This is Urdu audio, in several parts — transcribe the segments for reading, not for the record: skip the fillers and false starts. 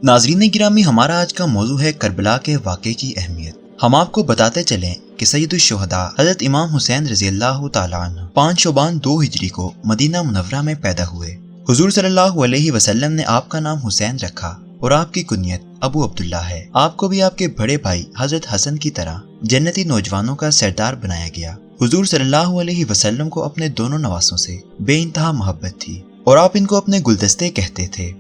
ناظرین گرامی، ہمارا آج کا موضوع ہے کربلا کے واقعے کی اہمیت۔ ہم آپ کو بتاتے چلیں کہ سید الشہداء حضرت امام حسین رضی اللہ تعالیٰ عنہ 5 شعبان 2 ہجری کو مدینہ منورہ میں پیدا ہوئے۔ حضور صلی اللہ علیہ وسلم نے آپ کا نام حسین رکھا اور آپ کی کنیت ابو عبداللہ ہے۔ آپ کو بھی آپ کے بڑے بھائی حضرت حسن کی طرح جنتی نوجوانوں کا سردار بنایا گیا۔ حضور صلی اللہ علیہ وسلم کو اپنے دونوں نواسوں سے بے انتہا محبت تھی اور آپ ان کو اپنے گلدستے کہتے تھے۔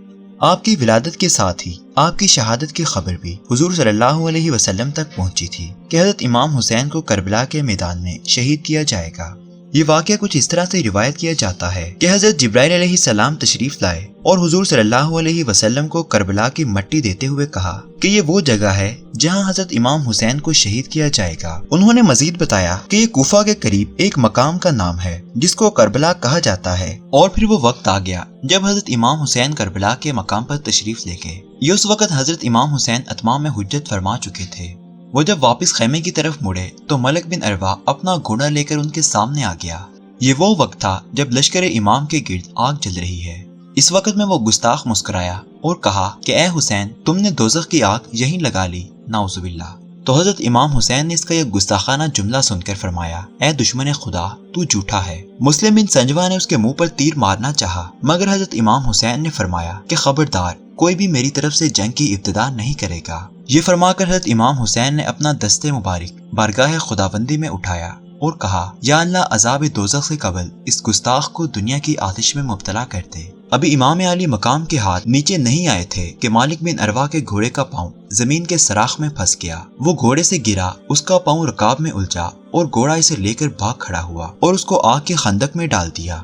آپ کی ولادت کے ساتھ ہی آپ کی شہادت کی خبر بھی حضور صلی اللہ علیہ وسلم تک پہنچی تھی کہ حضرت امام حسین کو کربلا کے میدان میں شہید کیا جائے گا۔ یہ واقعہ کچھ اس طرح سے روایت کیا جاتا ہے کہ حضرت جبرائیل علیہ السلام تشریف لائے اور حضور صلی اللہ علیہ وسلم کو کربلا کی مٹی دیتے ہوئے کہا کہ یہ وہ جگہ ہے جہاں حضرت امام حسین کو شہید کیا جائے گا۔ انہوں نے مزید بتایا کہ یہ کوفہ کے قریب ایک مقام کا نام ہے جس کو کربلا کہا جاتا ہے، اور پھر وہ وقت آ گیا جب حضرت امام حسین کربلا کے مقام پر تشریف لے گئے۔ یہ اس وقت حضرت امام حسین اتمام حجت فرما چکے تھے۔ وہ جب واپس خیمے کی طرف مڑے تو ملک بن اروا اپنا گھوڑا لے کر ان کے سامنے آ گیا۔ یہ وہ وقت تھا جب لشکر امام کے گرد آگ جل رہی ہے۔ اس وقت میں وہ گستاخ مسکرایا اور کہا کہ اے حسین، تم نے دوزخ کی آگ یہیں لگا لی، نعوذ باللہ۔ تو حضرت امام حسین نے اس کا یہ گستاخانہ جملہ سن کر فرمایا، اے دشمن خدا، تو جھوٹا ہے۔ مسلم بن سنجوہ نے اس کے منہ پر تیر مارنا چاہا، مگر حضرت امام حسین نے فرمایا کہ خبردار، کوئی بھی میری طرف سے جنگ کی ابتدا نہیں کرے گا۔ یہ فرما کر حضرت امام حسین نے اپنا دست مبارک بارگاہ خداوندی میں اٹھایا اور کہا، یا اللہ، عذاب دوزخ سے قبل اس گستاخ کو دنیا کی آتش میں مبتلا کر دے۔ ابھی امام علی مقام کے ہاتھ نیچے نہیں آئے تھے کہ مالک بن اروا کے گھوڑے کا پاؤں زمین کے سراخ میں پھنس گیا۔ وہ گھوڑے سے گرا، اس کا پاؤں رکاب میں الجھا اور گھوڑا اسے لے کر بھاگ کھڑا ہوا اور اس کو آگ کے خندق میں ڈال دیا۔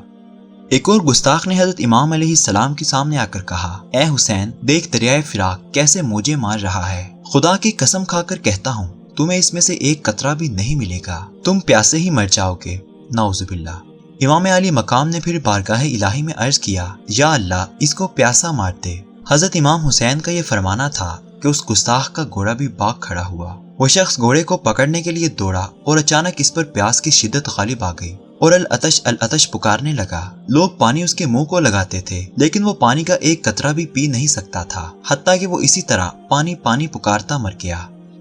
ایک اور گستاخ نے حضرت امام علیہ السلام کے سامنے آ کر کہا، اے حسین، دیکھ دریائے فراق کیسے موجے مار رہا ہے۔ خدا کی قسم کھا کر کہتا ہوں، تمہیں اس میں سے ایک قطرہ بھی نہیں ملے گا، تم پیاسے ہی مر جاؤ گے، نعوذ باللہ۔ امام علی مقام نے پھر بارگاہ الہی میں عرض کیا، یا اللہ، اس کو پیاسا مار دے۔ حضرت امام حسین کا یہ فرمانا تھا کہ اس گستاخ کا گھوڑا بھی بھاگ کھڑا ہوا۔ وہ شخص گھوڑے کو پکڑنے کے لیے دوڑا اور اچانک اس پر پیاس کی شدت غالب آ گئی اور العطش العطش پکارنے لگا۔ لوگ پانی اس کے منہ کو لگاتے تھے لیکن وہ پانی کا ایک قطرہ بھی پی نہیں سکتا تھا، حتیٰ کہ وہ اسی طرح پانی پانی پکارتا مر گیا۔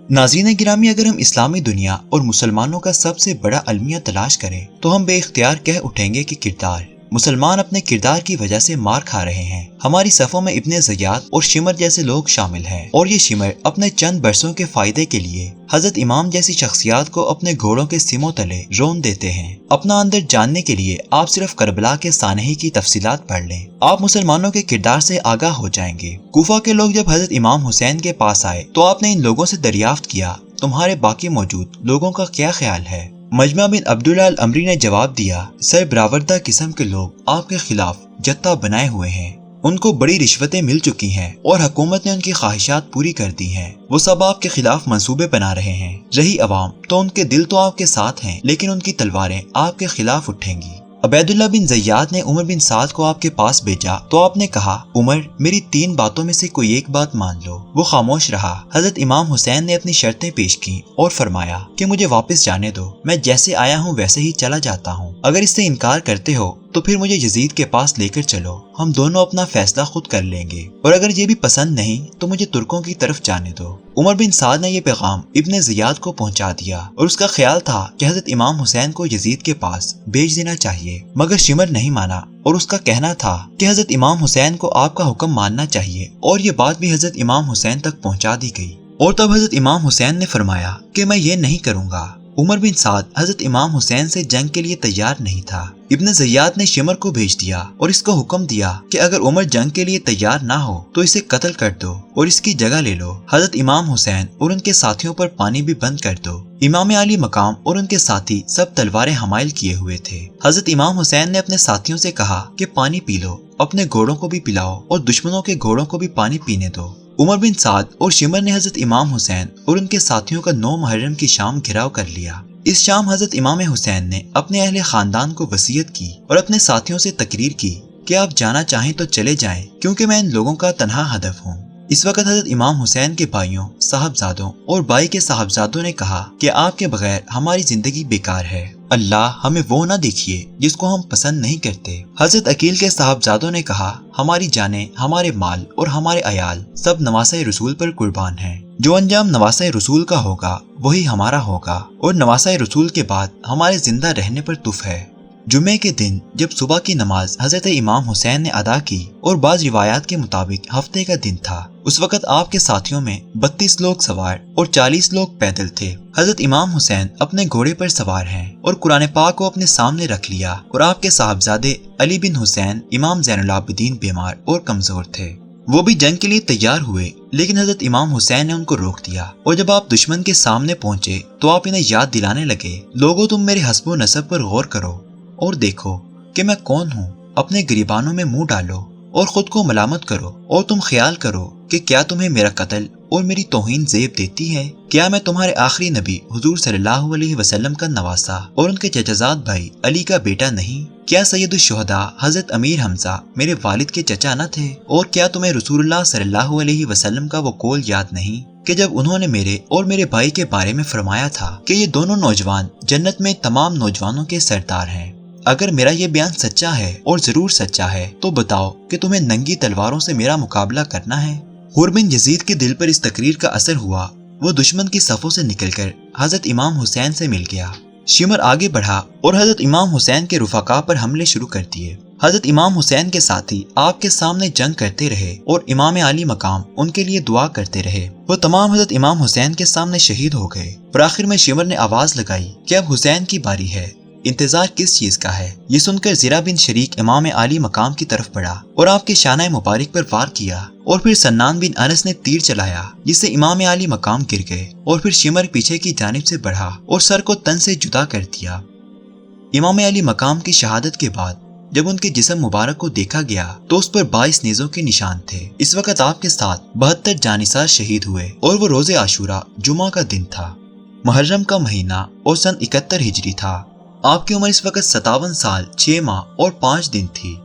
ناظرین گرامی، اگر ہم اسلامی دنیا اور مسلمانوں کا سب سے بڑا المیہ تلاش کریں تو ہم بے اختیار کہہ اٹھیں گے کہ کردار۔ مسلمان اپنے کردار کی وجہ سے مار کھا رہے ہیں۔ ہماری صفوں میں ابن زیاد اور شمر جیسے لوگ شامل ہیں، اور یہ شمر اپنے چند برسوں کے فائدے کے لیے حضرت امام جیسی شخصیات کو اپنے گھوڑوں کے سموں تلے رون دیتے ہیں۔ اپنا اندر جاننے کے لیے آپ صرف کربلا کے سانحے کی تفصیلات پڑھ لیں، آپ مسلمانوں کے کردار سے آگاہ ہو جائیں گے۔ کوفہ کے لوگ جب حضرت امام حسین کے پاس آئے تو آپ نے ان لوگوں سے دریافت کیا، تمہارے باقی موجود لوگوں کا کیا خیال ہے؟ مجمع بن عبداللہ العمری نے جواب دیا، سر براوردہ قسم کے لوگ آپ کے خلاف جتھا بنائے ہوئے ہیں، ان کو بڑی رشوتیں مل چکی ہیں اور حکومت نے ان کی خواہشات پوری کر دی ہیں۔ وہ سب آپ کے خلاف منصوبے بنا رہے ہیں۔ رہی عوام تو ان کے دل تو آپ کے ساتھ ہیں لیکن ان کی تلواریں آپ کے خلاف اٹھیں گی۔ عبید اللہ بن زیاد نے عمر بن سعد کو آپ کے پاس بھیجا تو آپ نے کہا، عمر، میری 3 باتوں میں سے کوئی ایک بات مان لو۔ وہ خاموش رہا۔ حضرت امام حسین نے اپنی شرطیں پیش کی اور فرمایا کہ مجھے واپس جانے دو، میں جیسے آیا ہوں ویسے ہی چلا جاتا ہوں۔ اگر اس سے انکار کرتے ہو تو پھر مجھے یزید کے پاس لے کر چلو، ہم دونوں اپنا فیصلہ خود کر لیں گے، اور اگر یہ بھی پسند نہیں تو مجھے ترکوں کی طرف جانے دو۔ عمر بن سعد نے یہ پیغام ابن زیاد کو پہنچا دیا اور اس کا خیال تھا کہ حضرت امام حسین کو یزید کے پاس بھیج دینا چاہیے، مگر شمر نہیں مانا اور اس کا کہنا تھا کہ حضرت امام حسین کو آپ کا حکم ماننا چاہیے، اور یہ بات بھی حضرت امام حسین تک پہنچا دی گئی۔ اور تب حضرت امام حسین نے فرمایا کہ میں یہ نہیں کروں گا۔ عمر بن سعد حضرت امام حسین سے جنگ کے لیے تیار نہیں تھا۔ ابن زیاد نے شمر کو بھیج دیا اور اس کو حکم دیا کہ اگر عمر جنگ کے لیے تیار نہ ہو تو اسے قتل کر دو اور اس کی جگہ لے لو۔ حضرت امام حسین اور ان کے ساتھیوں پر پانی بھی بند کر دو۔ امام علی مقام اور ان کے ساتھی سب تلواریں حمائل کیے ہوئے تھے۔ حضرت امام حسین نے اپنے ساتھیوں سے کہا کہ پانی پی لو، اپنے گھوڑوں کو بھی پلاؤ اور دشمنوں کے گھوڑوں کو بھی پانی پینے دو۔ عمر بن سعد اور شمر نے حضرت امام حسین اور ان کے ساتھیوں کا 9 محرم کی شام گھیراؤ کر لیا۔ اس شام حضرت امام حسین نے اپنے اہل خاندان کو وصیت کی اور اپنے ساتھیوں سے تقریر کی کہ آپ جانا چاہیں تو چلے جائیں، کیونکہ میں ان لوگوں کا تنہا ہدف ہوں۔ اس وقت حضرت امام حسین کے بھائیوں، صاحبزادوں اور بائی کے صاحبزادوں نے کہا کہ آپ کے بغیر ہماری زندگی بیکار ہے، اللہ ہمیں وہ نہ دیکھیے جس کو ہم پسند نہیں کرتے۔ حضرت عقیل کے صاحبزادوں نے کہا، ہماری جانیں، ہمارے مال اور ہمارے عیال سب نواسۂ رسول پر قربان ہیں۔ جو انجام نواسۂ رسول کا ہوگا وہی ہمارا ہوگا، اور نواسۂ رسول کے بعد ہمارے زندہ رہنے پر تف ہے۔ جمعے کے دن جب صبح کی نماز حضرت امام حسین نے ادا کی اور بعض روایات کے مطابق ہفتے کا دن تھا، اس وقت آپ کے ساتھیوں میں 32 لوگ سوار اور 40 لوگ پیدل تھے۔ حضرت امام حسین اپنے گھوڑے پر سوار ہیں اور قرآن پاک کو اپنے سامنے رکھ لیا، اور آپ کے صاحبزادے علی بن حسین امام زین العابدین بیمار اور کمزور تھے۔ وہ بھی جنگ کے لیے تیار ہوئے، لیکن حضرت امام حسین نے ان کو روک دیا، اور جب آپ دشمن کے سامنے پہنچے تو آپ انہیں یاد دلانے لگے، لوگوں تم میرے حسب و نسب پر غور کرو اور دیکھو کہ میں کون ہوں، اپنے گریبانوں میں منہ ڈالو اور خود کو ملامت کرو، اور تم خیال کرو کہ کیا تمہیں میرا قتل اور میری توہین زیب دیتی ہے؟ کیا میں تمہارے آخری نبی حضور صلی اللہ علیہ وسلم کا نواسا اور ان کے چچازاد بھائی علی کا بیٹا نہیں؟ کیا سید الشہداء حضرت امیر حمزہ میرے والد کے چچا نہ تھے؟ اور کیا تمہیں رسول اللہ صلی اللہ علیہ وسلم کا وہ قول یاد نہیں کہ جب انہوں نے میرے اور میرے بھائی کے بارے میں فرمایا تھا کہ یہ دونوں نوجوان جنت میں تمام نوجوانوں کے سردار ہیں؟ اگر میرا یہ بیان سچا ہے، اور ضرور سچا ہے، تو بتاؤ کہ تمہیں ننگی تلواروں سے میرا مقابلہ کرنا ہے؟ حر بن یزید کے دل پر اس تقریر کا اثر ہوا، وہ دشمن کی صفوں سے نکل کر حضرت امام حسین سے مل گیا۔ شمر آگے بڑھا اور حضرت امام حسین کے رفقا پر حملے شروع کر دیے۔ حضرت امام حسین کے ساتھی آپ کے سامنے جنگ کرتے رہے اور امام علی مقام ان کے لیے دعا کرتے رہے۔ وہ تمام حضرت امام حسین کے سامنے شہید ہو گئے۔ پر آخر میں شمر نے آواز لگائی کہ اب حسین کی باری ہے، انتظار کس چیز کا ہے؟ یہ سن کر زرہ بن شریک امام علی مقام کی طرف بڑھا اور آپ کے شانہ مبارک پر وار کیا، اور پھر سنان بن انس نے تیر چلایا جس سے امام علی مقام گر گئے، اور پھر شمر پیچھے کی جانب سے بڑھا اور سر کو تن سے جدا کر دیا۔ امام علی مقام کی شہادت کے بعد جب ان کے جسم مبارک کو دیکھا گیا تو اس پر 22 نیزوں کے نشان تھے۔ اس وقت آپ کے ساتھ 72 جانثار شہید ہوئے، اور وہ روز عاشورہ جمعہ کا دن تھا، محرم کا مہینہ، اور سن 71 ہجری تھا۔ آپ کی عمر اس وقت 57 سال 6 ماہ اور 5 دن تھی۔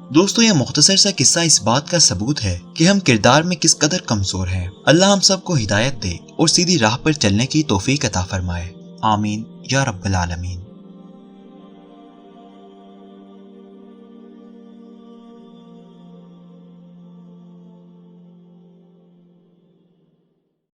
دوستو، یہ مختصر سا قصہ اس بات کا ثبوت ہے کہ ہم کردار میں کس قدر کمزور ہیں۔ اللہ ہم سب کو ہدایت دے اور سیدھی راہ پر چلنے کی توفیق عطا فرمائے، آمین یا رب العالمین۔